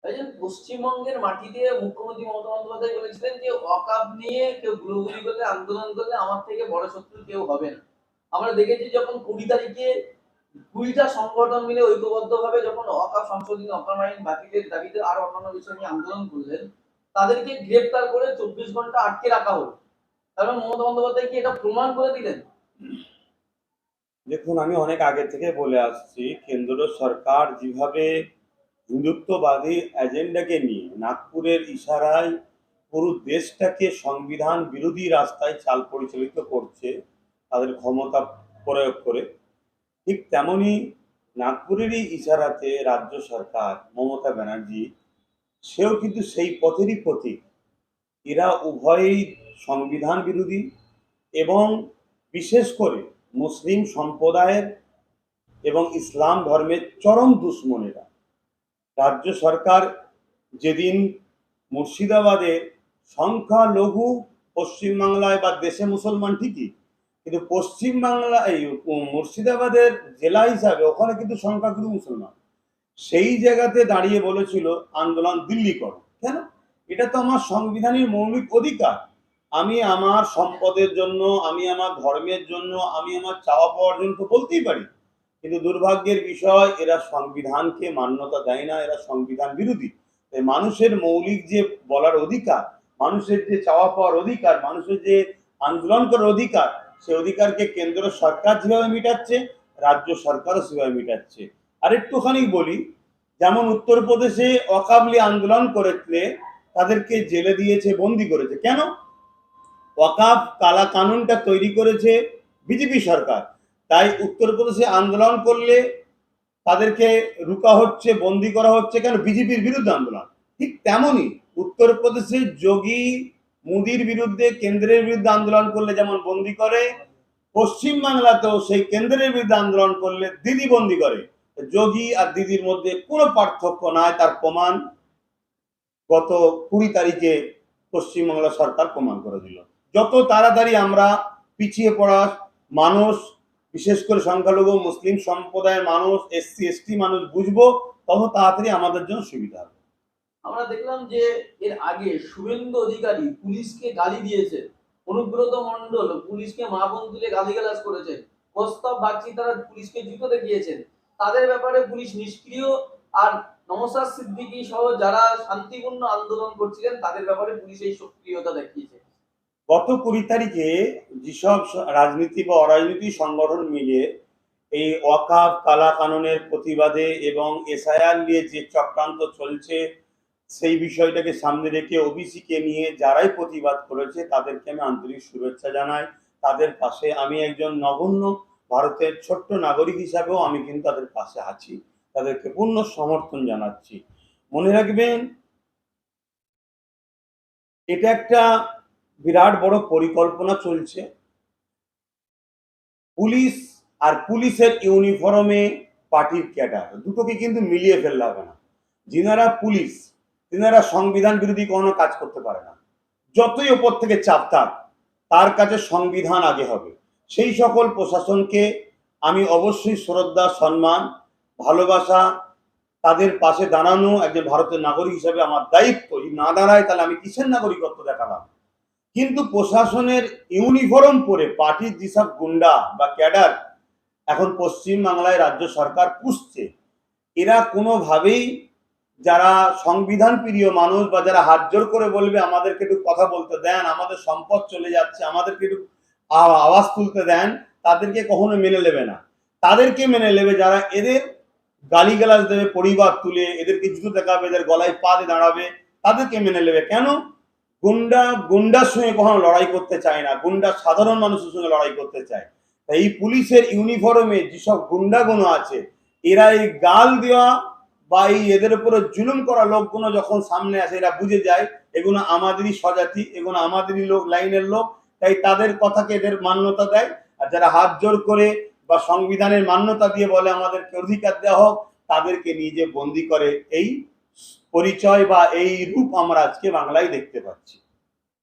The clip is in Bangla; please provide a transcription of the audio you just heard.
এই যে পশ্চিমবঙ্গের মাটিতে মুখ্যমন্ত্রী মমতা বন্দ্যোপাধ্যায় বলেছিলেন যে ওয়াকআপ নিয়ে কেউ গুলোগুলি করলে আন্দোলন করলে আমার থেকে বড় শত্রু কেউ হবে না। আমরা দেখেছি যখন ২০ তারিখে ২টা সংগঠন মিলে ঐক্যবদ্ধভাবে যখন ওয়াকআপ সংশোধনী ওয়াকআপ আইন বাতিলের দাবিতে আর অন্যান্য বিষয় নিয়ে আন্দোলন করলেন, তাদেরকে গ্রেফতার করে ২৪ ঘন্টা আটকে রাখা হলো। তারপর মমতা বন্দ্যোপাধ্যায় কি এটা প্রমাণ করে দিলেন? দেখুন, আমি অনেক আগে থেকে বলে আসছি, কেন্দ্র সরকার যেভাবে হিন্দুত্ববাদী এজেন্ডাকে নিয়ে নাগপুরের ইশারায় পুরো দেশটাকে সংবিধান বিরোধী রাস্তায় চাল পরিচালিত করছে তাদের ক্ষমতা প্রয়োগ করে, ঠিক তেমনি নাগপুরেরই ইশারাতে রাজ্য সরকার মমতা ব্যানার্জি সেও কিন্তু সেই পথেরই পথিক। এরা উভয়ই সংবিধান বিরোধী এবং বিশেষ করে মুসলিম সম্প্রদায়ের এবং ইসলাম ধর্মের চরম দুশ্মনেরা। রাজ্য সরকার যেদিন মুর্শিদাবাদের সংখ্যালঘু পশ্চিমবাংলায় বা দেশে মুসলমান ঠিকই, কিন্তু পশ্চিমবাংলা এই মুর্শিদাবাদের জেলা হিসাবে ওখানে কিন্তু সংখ্যাগুরু মুসলমান, সেই জায়গাতে দাঁড়িয়ে বলেছিল আন্দোলন দিল্লি করো। কেন? এটা তো আমার সংবিধানের মৌলিক অধিকার। আমি আমার সম্পদের জন্য, আমি আমার ধর্মের জন্য, আমি আমার চাওয়া পাওয়ার জন্য তো বলতেই পারি। কিন্তু দুর্ভাগ্যের বিষয়, এরা সংবিধানকে মান্যতা দেয় না, এরা সংবিধান বিরোধী। তাই মানুষের মৌলিক যে বলার অধিকার, মানুষের যে চাওয়া পাওয়ার অধিকার, মানুষের যে আন্দোলন করার অধিকার, সে অধিকারকে কেন্দ্র সরকার যেভাবে মিটাচ্ছে, রাজ্য সরকারও সেভাবে মিটাচ্ছে। আর একটুখানি বলি, যেমন উত্তরপ্রদেশে ওয়াকাবলি আন্দোলন করেছে, তাদেরকে জেলে দিয়েছে, বন্দি করেছে। কেন? ওয়াকাফ কালা কানুনটা তৈরি করেছে বিজেপি সরকার। তাই উত্তরপ্রদেশে আন্দোলন করলে তাদেরকে রুকা হচ্ছে, বন্দি করা হচ্ছে। কেন? বিজেপির বিরুদ্ধে আন্দোলন। ঠিক তেমনই উত্তরপ্রদেশে যোগী মোদির বিরুদ্ধে, কেন্দ্রের বিরুদ্ধে আন্দোলন করলে যেমন বন্দি করে, পশ্চিমবাংলাতেও সেই কেন্দ্রের বিরুদ্ধে আন্দোলন করলে দিদি বন্দি করে। যোগী আর দিদির মধ্যে কোনো পার্থক্য নাই, তার প্রমাণ গত ২০ তারিখে পশ্চিমবাংলা সরকার প্রমাণ করে দিল। যত তাড়াতাড়ি আমরা পিছিয়ে পড়া মানুষ, বিশেষ করে সংখ্যালঘু মুসলিম সম্প্রদায়ের মানুষ, এসসি এসটি মানুষ বুঝবো, তত তাড়াতাড়ি আমাদের জন্য সুবিধা হবে। আমরা দেখলাম যে এর আগে শুভেন্দু অধিকারী পুলিশকে গালি দিয়েছে, অনুব্রত মণ্ডল পুলিশকে মা বোন তুলে গালিগালাজ করেছে, প্রস্তাব বাগচি তারা পুলিশকে জুতো দেখিয়েছেন। তাদের ব্যাপারে পুলিশ নিষ্ক্রিয়, আর নওশাদ সিদ্দিকী সহ যারা শান্তিপূর্ণ আন্দোলন করছিলেন তাদের ব্যাপারে পুলিশ এই সক্রিয়তা দেখিয়েছে। গত ২০ তারিখে যেসব রাজনীতি বা অরাজনীতি সংগঠন মিলে এই ওয়াকাফ কালা কানুনের প্রতিবাদে এবং এসআইআর নিয়ে যে চক্রান্ত চলছে, সেই বিষয়টাকে সামনে রেখে ওবিসিকে নিয়ে যারাই প্রতিবাদ করেছে তাদেরকে আমি আন্তরিক শুভেচ্ছা জানাই। তাদের পাশে আমি একজন নগণ্য ভারতের ছোট্ট নাগরিক হিসাবেও আমি কিন্তু তাদের পাশে আছি, তাদেরকে পূর্ণ সমর্থন জানাচ্ছি। মনে রাখবেন, এটা একটা বিরাট বড় পরিকল্পনা চলছে। পুলিশ আর পুলিশের ইউনিফর্মে পার্টির ক্যাডার, দুটোকে কিন্তু মিলিয়ে ফেললে হবে না। যিনারা পুলিশ, তিনারা সংবিধান বিরোধী কোনো কাজ করতে পারে না। যতই ওপর থেকে চাপ থাক, তার কাছে সংবিধান আগে হবে। সেই সকল প্রশাসনকে আমি অবশ্যই শ্রদ্ধা, সম্মান, ভালোবাসা, তাদের পাশে দাঁড়ানো একজন ভারতের নাগরিক হিসেবে আমার দায়িত্ব। যদি না দাঁড়ায় তাহলে আমি কিসের নাগরিকত্ব দেখালাম? কিন্তু প্রশাসনের ইউনিফর্ম পরে পার্টির যেসব গুন্ডা বা ক্যাডার এখন পশ্চিমবাংলায় রাজ্য সরকার পুষছে, এরা কোনোভাবেই যারা সংবিধান প্রিয় মানুষ বা যারা হাত জোর করে বলবে আমাদেরকে একটু কথা বলতে দেন, আমাদের সম্পদ চলে যাচ্ছে, আমাদেরকে একটু আওয়াজ তুলতে দেন, তাদেরকে কখনো মেনে নেবে না। তাদেরকে মেনে নেবে যারা এদের গালিগালাজ দেবে, পরিবার তুলে এদেরকে জুতো দেখাবে, এদের গলায় পা দিয়ে দাঁড়াবে, তাদেরকে মেনে নেবে। কেন? গুন্ডার সঙ্গে কখনো লড়াই করতে চায় না, গুন্ডা সাধারণ মানুষের সঙ্গে লড়াই করতে চায়। তাই এই পুলিশের ইউনিফর্মে যেসব গুন্ডাগুলো আছে, এরা এই গাল দেওয়া বা এই এদের উপরে জুলুম করা লোকগুলো যখন সামনে আসে, এরা বুঝে যায় এগুলো আমাদেরই স্বজাতি, এগুলো আমাদেরই লোক, লাইনের লোক। তাই তাদের কথাকে এদের মান্যতা দেয়। আর যারা হাত জোর করে বা সংবিধানের মান্যতা দিয়ে বলে আমাদেরকে অধিকার দেওয়া হোক, তাদেরকে নিজে বন্দি করে। এই পরিচয় বা এই রূপ আমরা আজকে বাংলায় দেখতে পাচ্ছি।